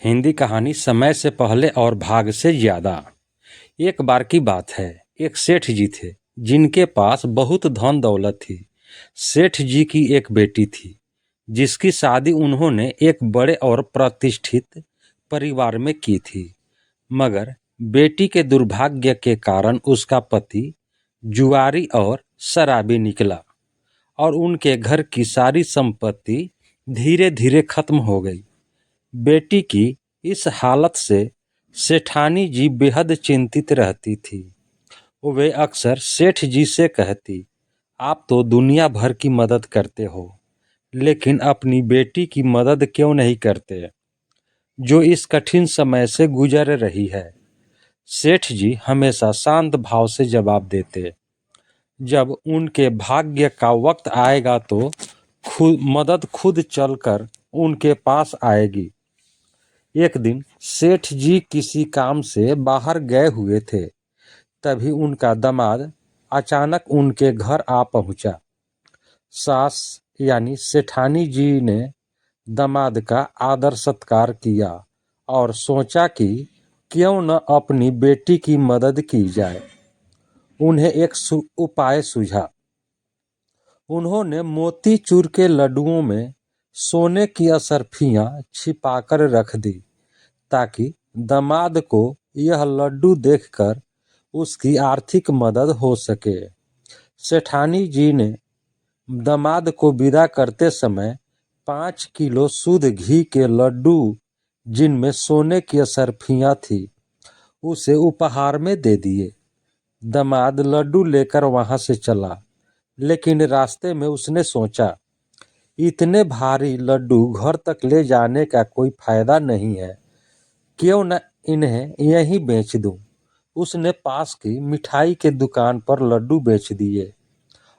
हिंदी कहानी समय से पहले और भाग से ज्यादा। एक बार की बात है, एक सेठ जी थे जिनके पास बहुत धन दौलत थी। सेठ जी की एक बेटी थी जिसकी शादी उन्होंने एक बड़े और प्रतिष्ठित परिवार में की थी। मगर बेटी के दुर्भाग्य के कारण उसका पति जुआरी और शराबी निकला और उनके घर की सारी संपत्ति धीरे धीरे खत्म हो गई। बेटी की इस हालत से सेठानी जी बेहद चिंतित रहती थी। वे अक्सर सेठ जी से कहती, आप तो दुनिया भर की मदद करते हो, लेकिन अपनी बेटी की मदद क्यों नहीं करते, जो इस कठिन समय से गुजर रही है। सेठ जी हमेशा शांत भाव से जवाब देते, जब उनके भाग्य का वक्त आएगा तो मदद खुद चलकर उनके पास आएगी। एक दिन सेठ जी किसी काम से बाहर गए हुए थे। तभी उनका दामाद अचानक उनके घर आ पहुंचा। सास यानी सेठानी जी ने दामाद का आदर सत्कार किया और सोचा कि क्यों न अपनी बेटी की मदद की जाए। उन्हें एक उपाय सूझा। उन्होंने मोतीचूर के लड्डुओं में सोने की असरफियां छिपाकर रख दी, ताकि दामाद को यह लड्डू देखकर उसकी आर्थिक मदद हो सके। सेठानी जी ने दामाद को विदा करते समय 5 किलो शुद्ध घी के लड्डू, जिनमें सोने की असरफियां थी, उसे उपहार में दे दिए। दामाद लड्डू लेकर वहां से चला, लेकिन रास्ते में उसने सोचा, इतने भारी लड्डू घर तक ले जाने का कोई फायदा नहीं है, क्यों न इन्हें यहीं बेच दूं। उसने पास की मिठाई के दुकान पर लड्डू बेच दिए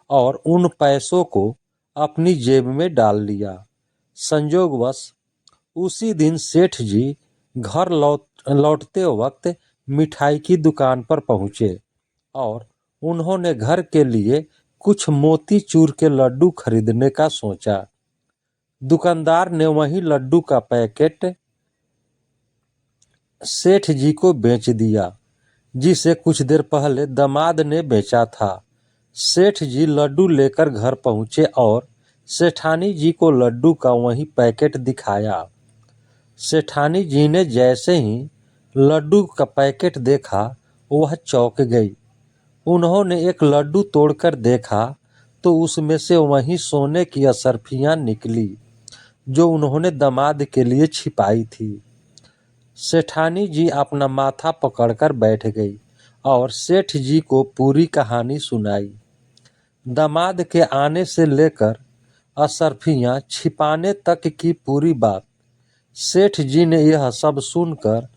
और उन पैसों को अपनी जेब में डाल लिया। संयोगवश उसी दिन सेठ जी घर लौटते वक्त मिठाई की दुकान पर पहुंचे और उन्होंने घर के लिए कुछ मोतीचूर के लड्डू खरीदने का सोचा। दुकानदार ने वही लड्डू का पैकेट सेठ जी को बेच दिया, जिसे कुछ देर पहले दामाद ने बेचा था। सेठ जी लड्डू लेकर घर पहुंचे और सेठानी जी को लड्डू का वही पैकेट दिखाया। सेठानी जी ने जैसे ही लड्डू का पैकेट देखा, वह चौंक गई। उन्होंने एक लड्डू तोड़कर देखा तो उसमें से वही सोने की असरफियां निकली, जो उन्होंने दामाद के लिए छिपाई थी। सेठानी जी अपना माथा पकड़कर बैठ गई और सेठ जी को पूरी कहानी सुनाई। दामाद के आने से लेकर असरफियां छिपाने तक की पूरी बात। सेठ जी ने यह सब सुनकर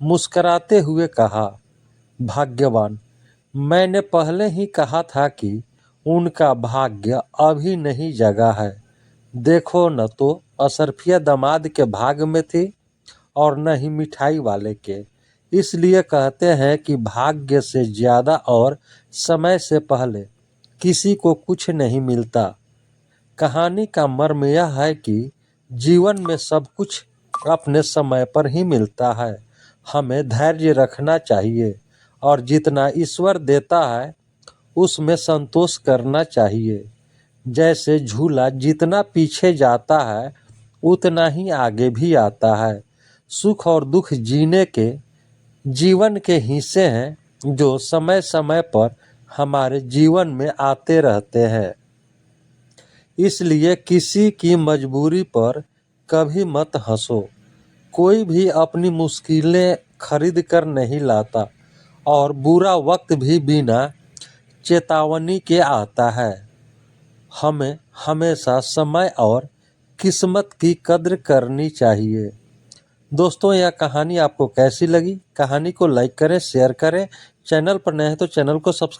मुस्कुराते हुए कहा, भाग्यवान, मैंने पहले ही कहा था कि उनका भाग्य अभी नहीं जगा है। देखो न तो असरफिया दामाद के भाग में थी और न ही मिठाई वाले के। इसलिए कहते हैं कि भाग्य से ज्यादा और समय से पहले किसी को कुछ नहीं मिलता। कहानी का मर्म यह है कि जीवन में सब कुछ अपने समय पर ही मिलता है। हमें धैर्य रखना चाहिए और जितना ईश्वर देता है उसमें संतोष करना चाहिए। जैसे झूला जितना पीछे जाता है उतना ही आगे भी आता है। सुख और दुख जीने के जीवन के हिस्से हैं, जो समय समय पर हमारे जीवन में आते रहते हैं। इसलिए किसी की मजबूरी पर कभी मत हंसो। कोई भी अपनी मुश्किलें खरीद कर नहीं लाता और बुरा वक्त भी बिना चेतावनी के आता है। हमें हमेशा समय और किस्मत की कद्र करनी चाहिए। दोस्तों, यह कहानी आपको कैसी लगी? कहानी को लाइक करें, शेयर करें। चैनल पर नए हैं तो चैनल को सब्सक्राइब